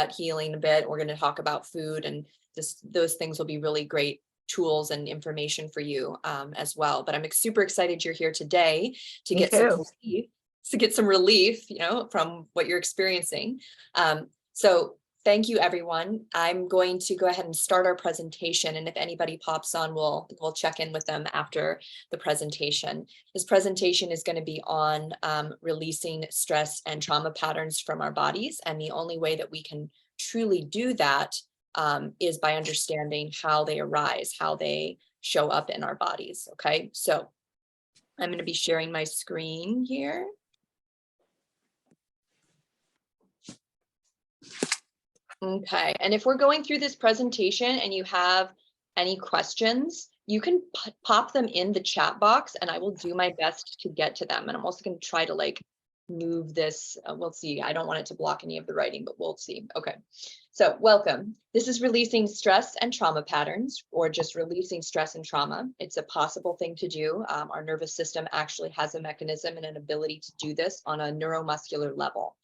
gut healing a bit. We're going to talk about food, and just those things will be really great tools and information for you as well. But I'm super excited you're here today to Me get some too. relief, you know, from what you're experiencing. So thank you, everyone. I'm going to go ahead and start our presentation, and if anybody pops on, we'll check in with them after the presentation. This presentation is going to be on releasing stress and trauma patterns from our bodies, and the only way that we can truly do that is by understanding how they arise, how they show up in our bodies. Okay, so I'm going to be sharing my screen here. Okay, and if we're going through this presentation and you have any questions, you can pop them in the chat box and I will do my best to get to them. And I'm also going to try to like move this. We'll see. I don't want it to block any of the writing, but we'll see. Okay, so welcome. This is releasing stress and trauma patterns, or just releasing stress and trauma. It's a possible thing to do. Our nervous system actually has a mechanism and an ability to do this on a neuromuscular level.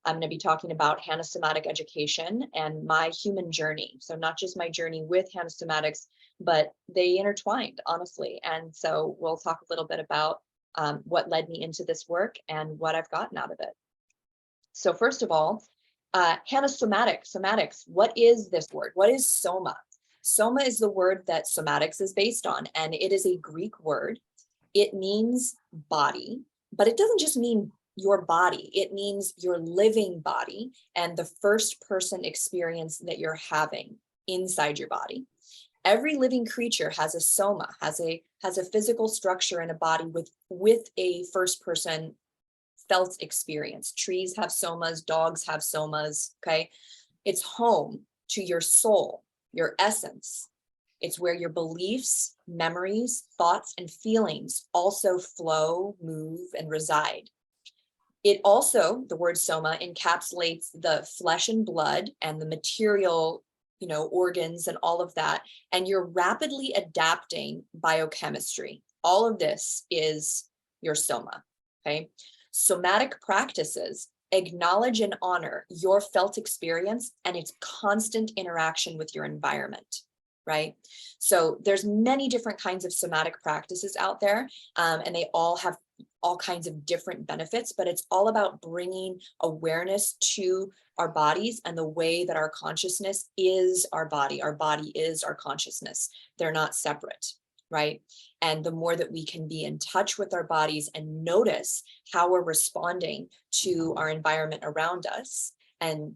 I'm going to be talking about HANA Somatic Education and my human journey. So not just my journey with HANA Somatics, but they intertwined, honestly. And so we'll talk a little bit about what led me into this work and what I've gotten out of it. So first of all, HANA somatics, what is this word? What is soma? Soma is the word that somatics is based on, and it is a Greek word. It means body, but it doesn't just mean your body. It means your living body and the first person experience that you're having inside your body. Every living creature has a soma, has a physical structure in a body with a first person felt experience. Trees have somas, dogs have somas, okay? It's home to your soul, your essence. It's where your beliefs, memories, thoughts, and feelings also flow, move, and reside. It also, the word soma, encapsulates the flesh and blood and the material, you know, organs and all of that. And you're rapidly adapting biochemistry. All of this is your soma, okay? Somatic practices acknowledge and honor your felt experience and its constant interaction with your environment, right? So there's many different kinds of somatic practices out there, and they all have all kinds of different benefits, but it's all about bringing awareness to our bodies and the way that our consciousness is our body is our consciousness. They're not separate, right? And the more that we can be in touch with our bodies and notice how we're responding to our environment around us, and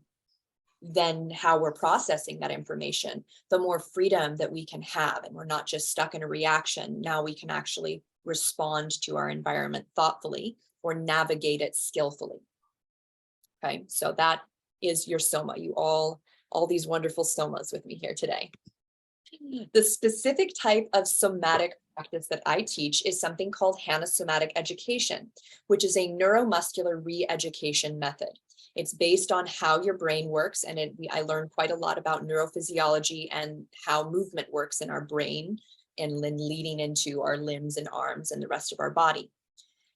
then how we're processing that information, the more freedom that we can have, and we're not just stuck in a reaction. Now we can actually respond to our environment thoughtfully or navigate it skillfully. Okay, so that is your soma. You all these wonderful somas with me here today. The specific type of somatic practice that I teach is something called HANA Somatic Education, which is a neuromuscular re-education method. It's based on how your brain works, and I learned quite a lot about neurophysiology and how movement works in our brain, and then leading into our limbs and arms and the rest of our body.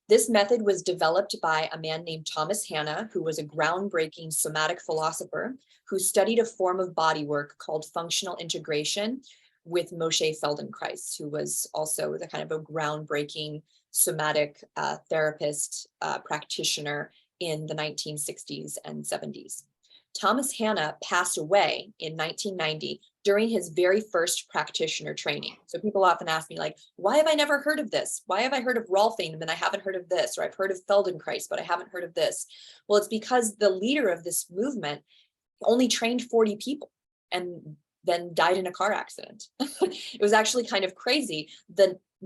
This method was developed by a man named Thomas Hanna, who was a groundbreaking somatic philosopher who studied a form of body work called functional integration with Moshe Feldenkrais, who was also the kind of a groundbreaking somatic therapist, practitioner in the 1960s and 70s. Thomas Hanna passed away in 1990 during his very first practitioner training. So people often ask me, like, why have I never heard of this? Why have I heard of Rolfing and I haven't heard of this? Or I've heard of Feldenkrais, but I haven't heard of this. Well, it's because the leader of this movement only trained 40 people and then died in a car accident. It was actually kind of crazy.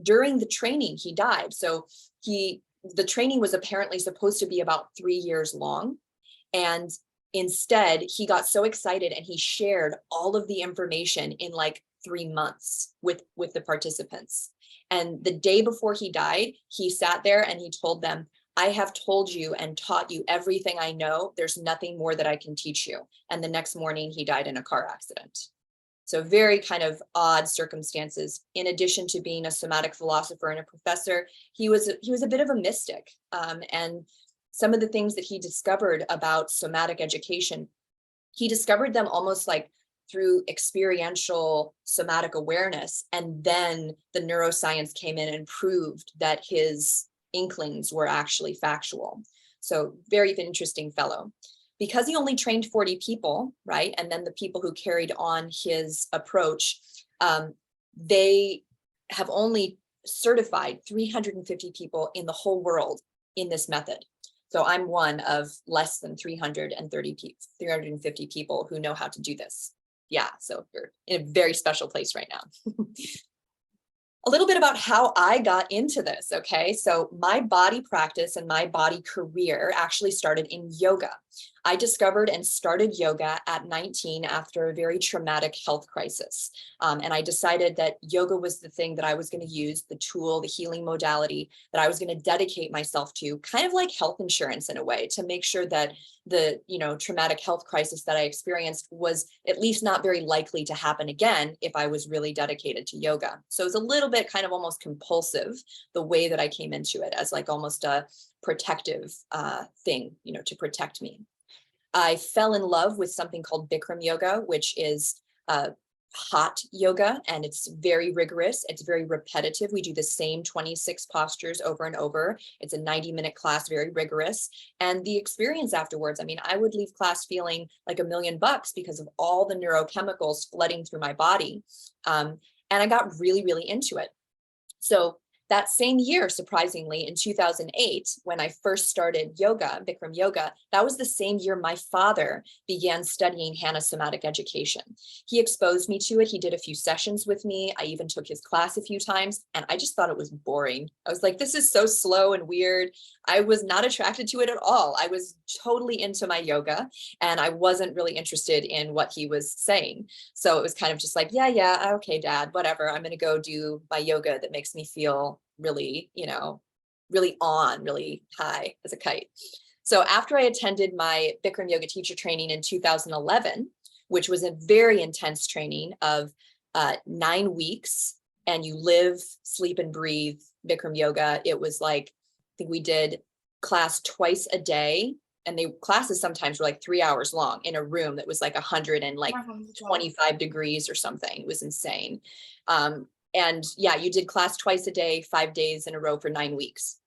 During the training, he died. So the training was apparently supposed to be about 3 years long. And instead, he got so excited and he shared all of the information in like 3 months with the participants. And the day before he died, he sat there and he told them, I have told you and taught you everything I know. There's nothing more that I can teach you. And the next morning he died in a car accident. So very kind of odd circumstances. In addition to being a somatic philosopher and a professor, he was a bit of a mystic. And some of the things that he discovered about somatic education he discovered them almost like through experiential somatic awareness. And then the neuroscience came in and proved that his inklings were actually factual. So very interesting fellow. Because he only trained 40 people, right? And then the people who carried on his approach, they have only certified 350 people in the whole world in this method. So I'm one of less than 350 people who know how to do this. Yeah, so you're in a very special place right now. A little bit about how I got into this, okay? So my body practice and my body career actually started in yoga. I discovered and started yoga at 19 after a very traumatic health crisis. And I decided that yoga was the thing that I was going to use, the tool, the healing modality that I was going to dedicate myself to, kind of like health insurance in a way, to make sure that the traumatic health crisis that I experienced was at least not very likely to happen again if I was really dedicated to yoga. So it was a little bit kind of almost compulsive, the way that I came into it, as like almost a protective thing, to protect me. I fell in love with something called Bikram yoga, which is hot yoga, and it's very rigorous. It's very repetitive. We do the same 26 postures over and over. It's a 90-minute class, very rigorous. And the experience afterwards, I mean, I would leave class feeling like $1 million because of all the neurochemicals flooding through my body. And I got really, really into it. So that same year, surprisingly, in 2008, when I first started yoga, Bikram yoga, that was the same year my father began studying Hanna Somatic Education. He exposed me to it. He did a few sessions with me. I even took his class a few times, and I just thought it was boring. I was like, this is so slow and weird. I was not attracted to it at all. I was totally into my yoga, and I wasn't really interested in what he was saying. So it was kind of just like, yeah, okay, Dad, whatever. I'm going to go do my yoga that makes me feel really, really high as a kite. So after I attended my Bikram yoga teacher training in 2011, which was a very intense training of 9 weeks, and you live, sleep, and breathe Bikram yoga. It was like, I think we did class twice a day, and classes sometimes were like 3 hours long in a room that was like 125 degrees or something. It was insane. And yeah, you did class twice a day, 5 days in a row for 9 weeks.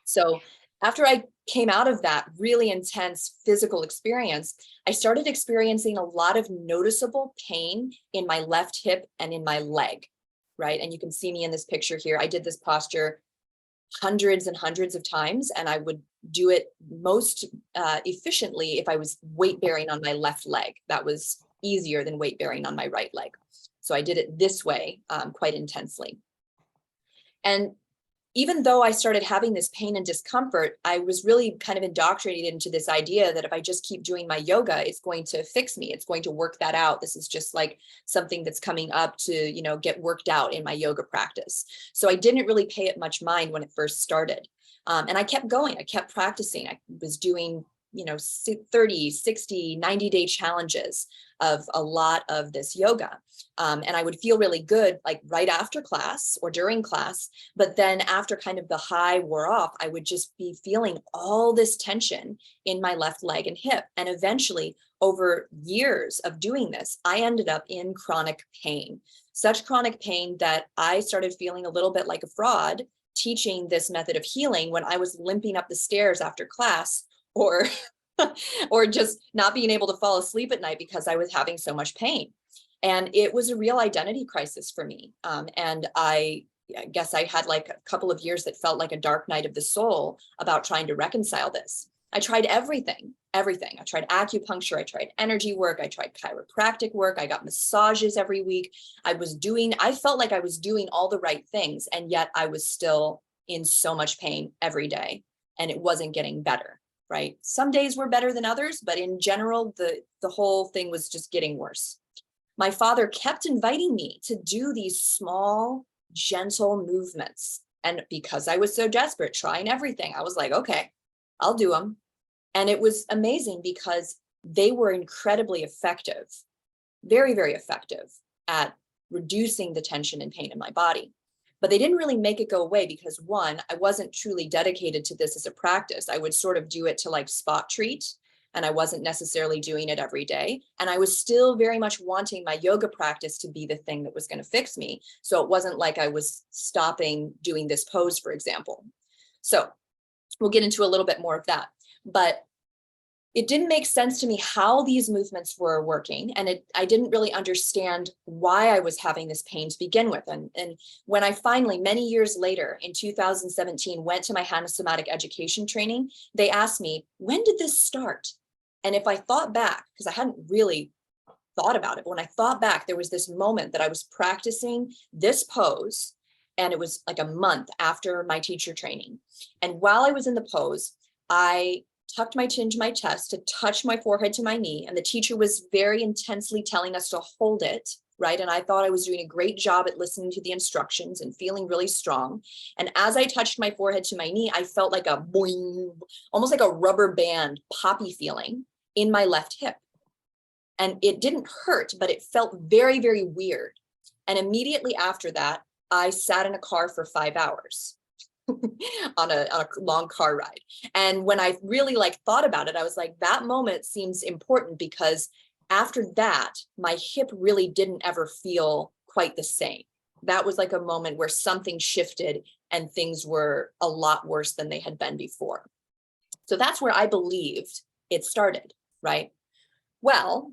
So after I came out of that really intense physical experience, I started experiencing a lot of noticeable pain in my left hip and in my leg, right? And you can see me in this picture here. I did this posture hundreds and hundreds of times, and I would do it most efficiently if I was weight bearing on my left leg. That was easier than weight bearing on my right leg. So I did it this way quite intensely. And even though I started having this pain and discomfort, I was really kind of indoctrinated into this idea that if I just keep doing my yoga, it's going to fix me. It's going to work that out. This is just like something that's coming up to, get worked out in my yoga practice. So I didn't really pay it much mind when it first started. And I kept going. I kept practicing. I was doing 30, 60, 90-day challenges of a lot of this yoga. And I would feel really good, like right after class or during class. But then after kind of the high wore off, I would just be feeling all this tension in my left leg and hip. And eventually, over years of doing this, I ended up in chronic pain, such chronic pain that I started feeling a little bit like a fraud teaching this method of healing when I was limping up the stairs after class, or or just not being able to fall asleep at night because I was having so much pain. And it was a real identity crisis for me. And I guess I had like a couple of years that felt like a dark night of the soul about trying to reconcile this. I tried everything. I tried acupuncture, I tried energy work, I tried chiropractic work, I got massages every week. I felt like I was doing all the right things, and yet I was still in so much pain every day, and it wasn't getting better. Right? Some days were better than others, but in general, the whole thing was just getting worse. My father kept inviting me to do these small, gentle movements. And because I was so desperate, trying everything, I was like, okay, I'll do them. And it was amazing because they were incredibly effective, very, very effective at reducing the tension and pain in my body. But they didn't really make it go away because, one, I wasn't truly dedicated to this as a practice. I would sort of do it to like spot treat. and I wasn't necessarily doing it every day. And I was still very much wanting my yoga practice to be the thing that was going to fix me. So it wasn't like I was stopping doing this pose, for example. So we'll get into a little bit more of that. But it didn't make sense to me how these movements were working. And I didn't really understand why I was having this pain to begin with. And when I finally, many years later in 2017, went to my HANA somatic education training, they asked me, when did this start? And if I thought back, because I hadn't really thought about it, but when I thought back, there was this moment that I was practicing this pose, and it was like a month after my teacher training. And while I was in the pose, I tucked my chin to my chest to touch my forehead to my knee. And the teacher was very intensely telling us to hold it, right? And I thought I was doing a great job at listening to the instructions and feeling really strong. And as I touched my forehead to my knee, I felt like a boing, almost like a rubber band poppy feeling in my left hip. And it didn't hurt, but it felt very, very weird. And immediately after that, I sat in a car for 5 hours. on a long car ride. And when I really thought about it, I was like, that moment seems important, because after that, my hip really didn't ever feel quite the same. That was like a moment where something shifted and things were a lot worse than they had been before. So that's where I believed it started, right? Well,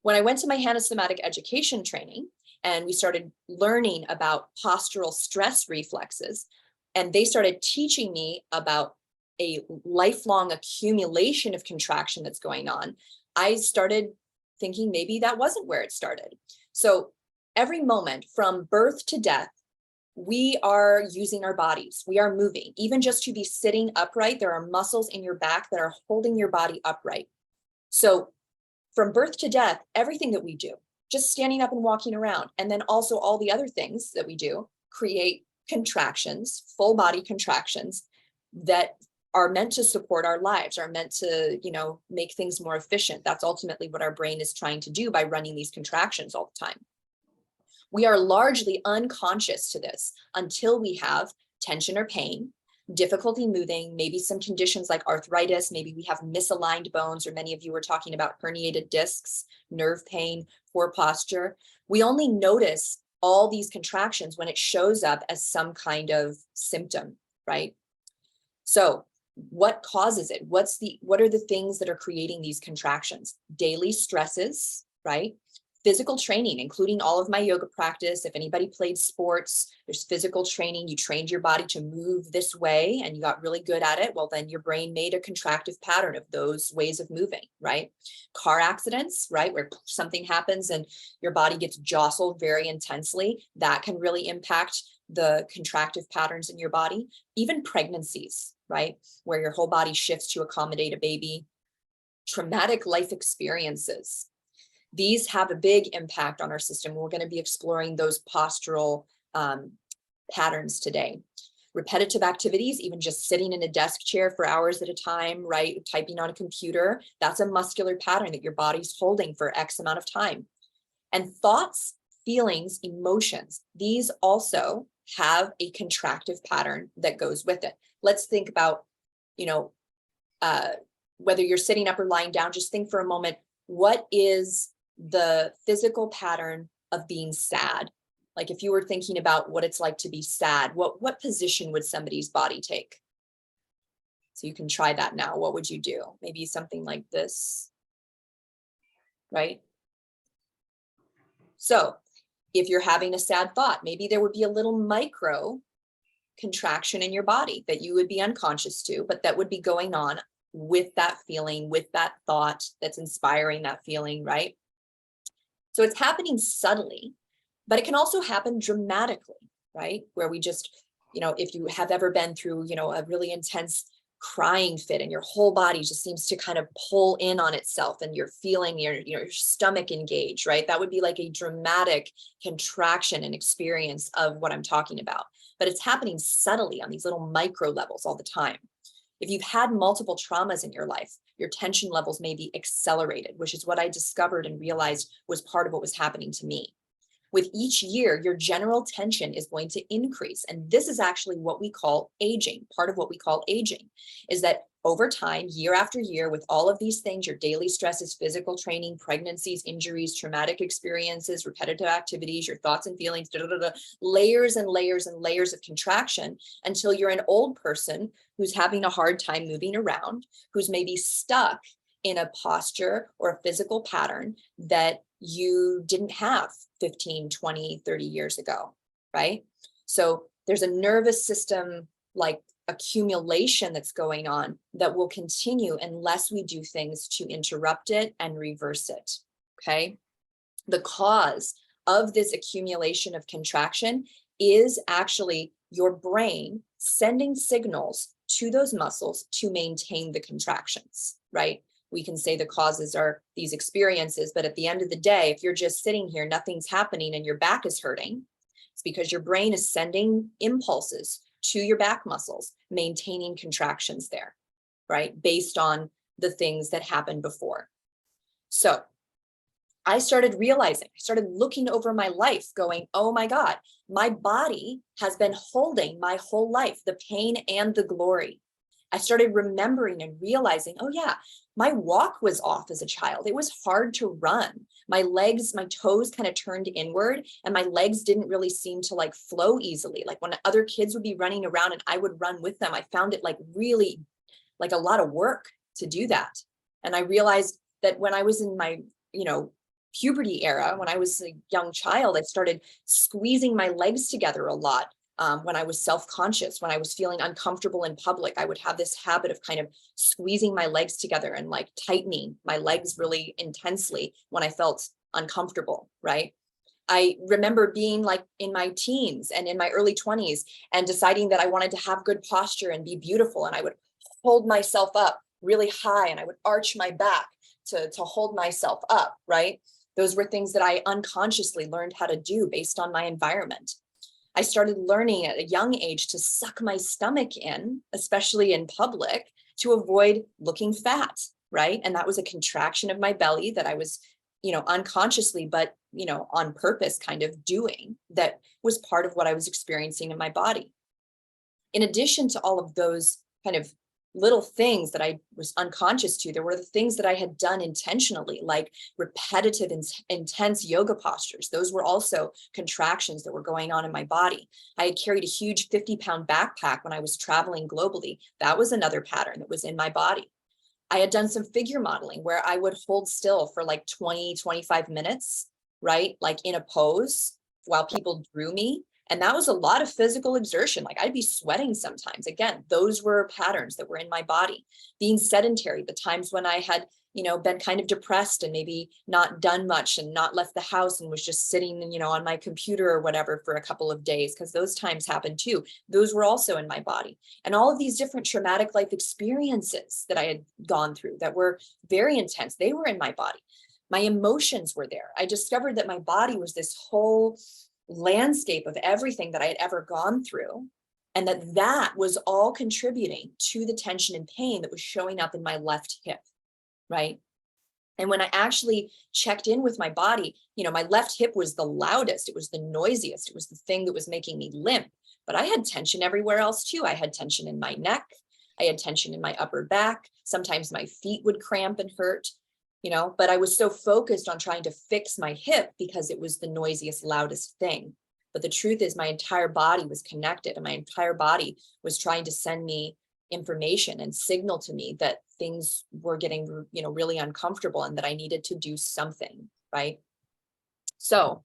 when I went to my HANA somatic education training and we started learning about postural stress reflexes, and they started teaching me about a lifelong accumulation of contraction that's going on, I started thinking maybe that wasn't where it started. So every moment from birth to death, we are using our bodies. We are moving. Even just to be sitting upright, there are muscles in your back that are holding your body upright. So from birth to death, everything that we do, just standing up and walking around, and then also all the other things that we do, create contractions, full body contractions that are meant to support our lives, are meant to, make things more efficient. That's ultimately what our brain is trying to do by running these contractions all the time. We are largely unconscious to this until we have tension or pain, difficulty moving, maybe some conditions like arthritis, maybe we have misaligned bones, or many of you were talking about herniated discs, nerve pain, poor posture. We only notice all these contractions when it shows up as some kind of symptom, right? So what causes it? What are the things that are creating these contractions? Daily stresses, right? Physical training, including all of my yoga practice. If anybody played sports, there's physical training. You trained your body to move this way and you got really good at it. Well, then your brain made a contractive pattern of those ways of moving, right? Car accidents, right? Where something happens and your body gets jostled very intensely. That can really impact the contractive patterns in your body. Even pregnancies, right? Where your whole body shifts to accommodate a baby. Traumatic life experiences. These have a big impact on our system. We're going to be exploring those postural patterns today. Repetitive activities, even just sitting in a desk chair for hours at a time, right? Typing on a computer, that's a muscular pattern that your body's holding for X amount of time. And thoughts, feelings, emotions, these also have a contractive pattern that goes with it. Let's think about, whether you're sitting up or lying down, just think for a moment, what is the physical pattern of being sad? Like if you were thinking about what it's like to be sad, what position would somebody's body take? So you can try that now. What would you do? Maybe something like this, right? So if you're having a sad thought, maybe there would be a little micro contraction in your body that you would be unconscious to, but that would be going on with that feeling, with that thought that's inspiring that feeling, right? So it's happening subtly, but it can also happen dramatically, right? Where we just, if you have ever been through, a really intense crying fit and your whole body just seems to kind of pull in on itself and you're feeling your stomach engage, right? That would be like a dramatic contraction and experience of what I'm talking about. But it's happening subtly on these little micro levels all the time. If you've had multiple traumas in your life, your tension levels may be accelerated, which is what I discovered and realized was part of what was happening to me. With each year, your general tension is going to increase. And this is actually what we call aging. Part of what we call aging is that over time, year after year, with all of these things, your daily stresses, physical training, pregnancies, injuries, traumatic experiences, repetitive activities, your thoughts and feelings, layers and layers and layers of contraction until you're an old person who's having a hard time moving around, who's maybe stuck in a posture or a physical pattern that you didn't have 15, 20, 30 years ago, right? So there's a nervous system like accumulation that's going on that will continue unless we do things to interrupt it and reverse it, okay? The cause of this accumulation of contraction is actually your brain sending signals to those muscles to maintain the contractions, right? We can say the causes are these experiences, but at the end of the day, if you're just sitting here, nothing's happening and your back is hurting, it's because your brain is sending impulses to your back muscles, maintaining contractions there, right? Based on the things that happened before. So I started realizing, I started looking over my life going, oh my God, my body has been holding my whole life, the pain and the glory. I started remembering and realizing, oh yeah, my walk was off as a child. It was hard to run. My legs, my toes kind of turned inward and my legs didn't really seem to like flow easily. Like when other kids would be running around and I would run with them, I found it like really like a lot of work to do that. And I realized that when I was in my, puberty era, when I was a young child, I started squeezing my legs together a lot. When I was self-conscious, when I was feeling uncomfortable in public, I would have this habit of kind of squeezing my legs together and like tightening my legs really intensely when I felt uncomfortable, right? I remember being like in my teens and in my early 20s and deciding that I wanted to have good posture and be beautiful. And I would hold myself up really high and I would arch my back to hold myself up, right? Those were things that I unconsciously learned how to do based on my environment. I started learning at a young age to suck my stomach in, especially in public, to avoid looking fat, right? And that was a contraction of my belly that I was, unconsciously, but, on purpose kind of doing that was part of what I was experiencing in my body. In addition to all of those kind of little things that I was unconscious to, there were the things that I had done intentionally, like repetitive, intense yoga postures. Those were also contractions that were going on in my body. I had carried a huge 50-pound backpack when I was traveling globally. That was another pattern that was in my body. I had done some figure modeling where I would hold still for like 20, 25 minutes, right? Like in a pose while people drew me. And that was a lot of physical exertion. Like I'd be sweating sometimes. Again, those were patterns that were in my body. Being sedentary, the times when I had, been kind of depressed and maybe not done much and not left the house and was just sitting, on my computer or whatever for a couple of days, because those times happened too. Those were also in my body. And all of these different traumatic life experiences that I had gone through that were very intense, they were in my body. My emotions were there. I discovered that my body was this whole landscape of everything that I had ever gone through, and that was all contributing to the tension and pain that was showing up in my left hip, right? And when I actually checked in with my body, my left hip was the loudest, it was the noisiest, it was the thing that was making me limp, but I had tension everywhere else too. I had tension in my neck, I had tension in my upper back, sometimes my feet would cramp and hurt. But I was so focused on trying to fix my hip because it was the noisiest, loudest thing. But the truth is my entire body was connected and my entire body was trying to send me information and signal to me that things were getting, really uncomfortable and that I needed to do something, right? So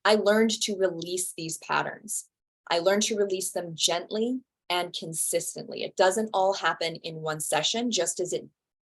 I learned to release these patterns. I learned to release them gently and consistently. It doesn't all happen in one session, just as it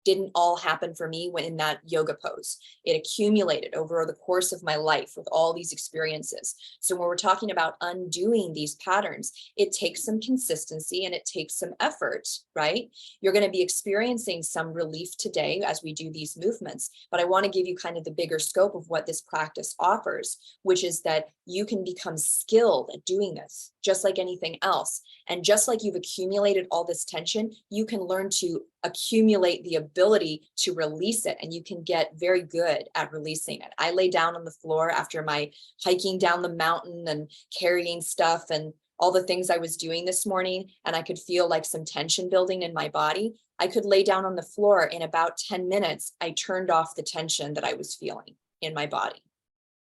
didn't all happen for me when in that yoga pose. It accumulated over the course of my life with all these experiences. So when we're talking about undoing these patterns, it takes some consistency and it takes some effort, right? You're going to be experiencing some relief today as we do these movements, but I want to give you kind of the bigger scope of what this practice offers, which is that you can become skilled at doing this, just like anything else. And just like you've accumulated all this tension, you can learn to accumulate the ability to release it, and you can get very good at releasing it. I lay down on the floor after my hiking down the mountain and carrying stuff and all the things I was doing this morning, and I could feel like some tension building in my body. I could lay down on the floor. In about 10 minutes, I turned off the tension that I was feeling in my body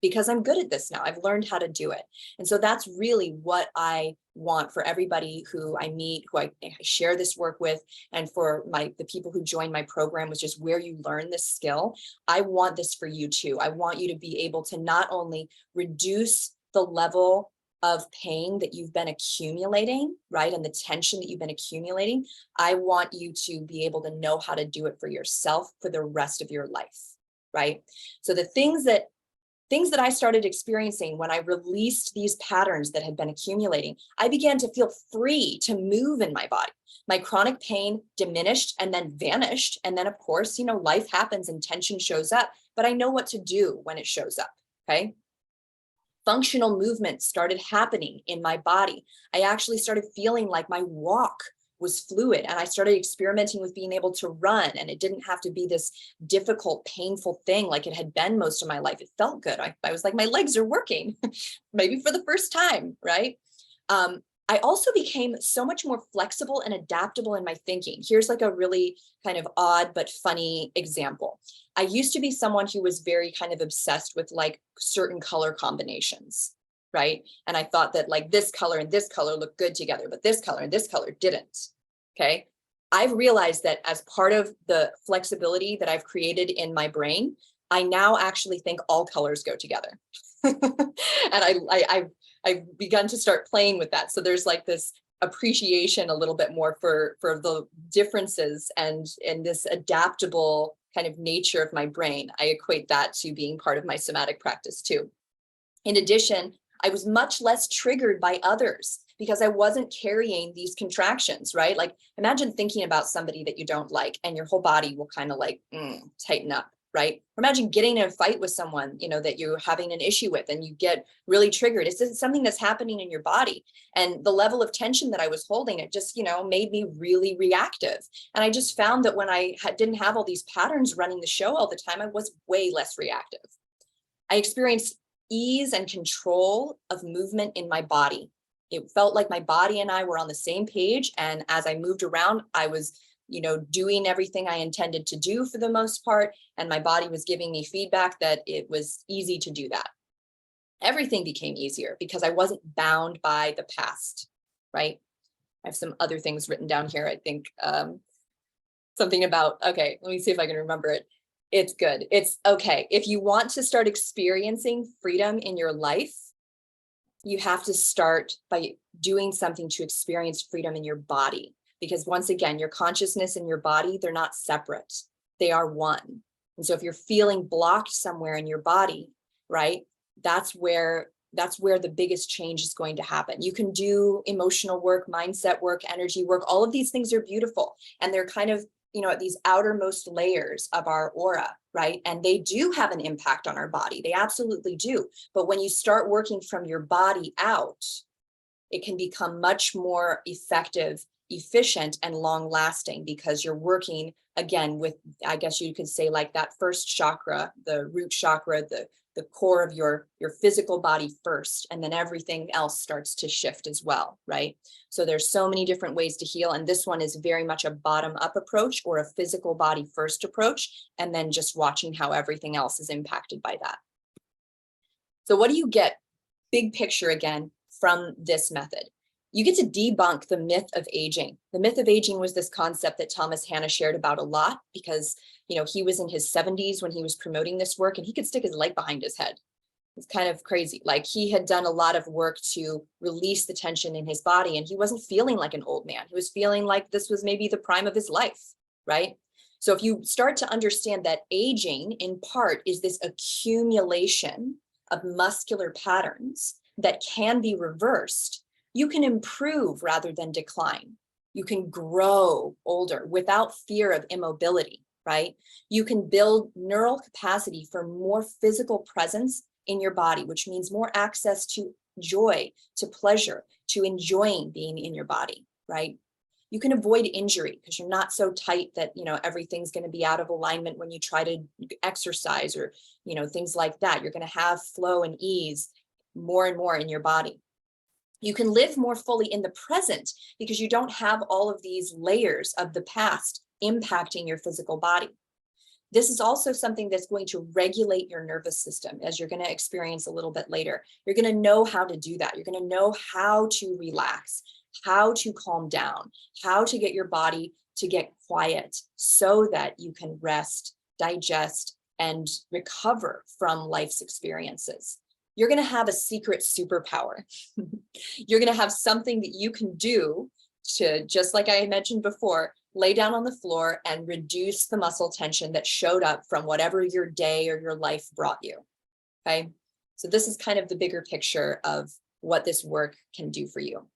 because I'm good at this now. I've learned how to do it. And so that's really what I want for everybody who I meet, who I share this work with, and for the people who join my program, which is where you learn this skill. I want this for you too. I want you to be able to not only reduce the level of pain that you've been accumulating, right? And the tension that you've been accumulating. I want you to be able to know how to do it for yourself for the rest of your life, right? So the things that I started experiencing when I released these patterns that had been accumulating, I began to feel free to move in my body. My chronic pain diminished and then vanished. And then of course, life happens and tension shows up, but I know what to do when it shows up, okay? Functional movement started happening in my body. I actually started feeling like my walk was fluid, and I started experimenting with being able to run, and it didn't have to be this difficult, painful thing like it had been most of my life. It felt good. I was like, my legs are working, maybe for the first time, right? I also became so much more flexible and adaptable in my thinking. Here's like a really kind of odd but funny example. I used to be someone who was very kind of obsessed with like certain color combinations, right? And I thought that like this color and this color look good together, but this color and this color didn't, okay? I've realized that as part of the flexibility that I've created in my brain, I now actually think all colors go together. And I've begun to start playing with that. So there's like this appreciation a little bit more for the differences and this adaptable kind of nature of my brain. I equate that to being part of my somatic practice too. In addition, I was much less triggered by others because I wasn't carrying these contractions, right? Like imagine thinking about somebody that you don't like and your whole body will kind of like tighten up, right? Or imagine getting in a fight with someone, that you're having an issue with and you get really triggered. It's something that's happening in your body. And the level of tension that I was holding, it just, made me really reactive. And I just found that when I didn't have all these patterns running the show all the time, I was way less reactive. I experienced ease and control of movement in my body. It felt like my body and I were on the same page. And as I moved around, I was, doing everything I intended to do for the most part. And my body was giving me feedback that it was easy to do that. Everything became easier because I wasn't bound by the past, right? I have some other things written down here. I think something about, okay, let me see if I can remember it. It's good. It's okay. If you want to start experiencing freedom in your life, you have to start by doing something to experience freedom in your body. Because once again, your consciousness and your body, they're not separate. They are one. And so if you're feeling blocked somewhere in your body, right, that's where the biggest change is going to happen. You can do emotional work, mindset work, energy work. All of these things are beautiful. And they're kind of, at these outermost layers of our aura, right? And they do have an impact on our body. They absolutely do. But when you start working from your body out, it can become much more effective, efficient, and long lasting because you're working again with, I guess you could say, like that first chakra, the root chakra, the core of your physical body first, and then everything else starts to shift as well, right? So there's so many different ways to heal, and this one is very much a bottom-up approach or a physical body first approach, and then just watching how everything else is impacted by that. So what do you get, big picture again, from this method? You get to debunk the myth of aging. The myth of aging was this concept that Thomas Hanna shared about a lot because, he was in his 70s when he was promoting this work and he could stick his leg behind his head. It's kind of crazy. Like he had done a lot of work to release the tension in his body and he wasn't feeling like an old man. He was feeling like this was maybe the prime of his life, right? So if you start to understand that aging in part is this accumulation of muscular patterns that can be reversed, you can improve rather than decline. You can grow older without fear of immobility, right? You can build neural capacity for more physical presence in your body, which means more access to joy, to pleasure, to enjoying being in your body, right? You can avoid injury because you're not so tight that, everything's going to be out of alignment when you try to exercise or, things like that. You're going to have flow and ease more and more in your body. You can live more fully in the present because you don't have all of these layers of the past impacting your physical body. This is also something that's going to regulate your nervous system, as you're going to experience a little bit later. You're going to know how to do that. You're going to know how to relax, how to calm down, how to get your body to get quiet so that you can rest, digest, and recover from life's experiences. You're going to have a secret superpower. You're going to have something that you can do to, just like I mentioned before, lay down on the floor and reduce the muscle tension that showed up from whatever your day or your life brought you. Okay, so this is kind of the bigger picture of what this work can do for you.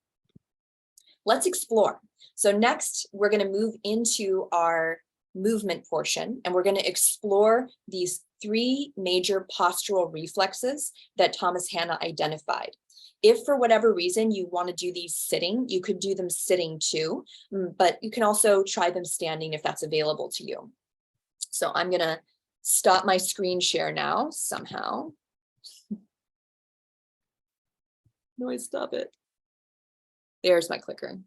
Let's explore. So next, we're going to move into our movement portion, and we're going to explore these 3 major postural reflexes that Thomas Hanna identified. If for whatever reason you want to do these sitting, you could do them sitting too, but you can also try them standing if that's available to you. So I'm going to stop my screen share now somehow. No, I stop it. There's my clicker.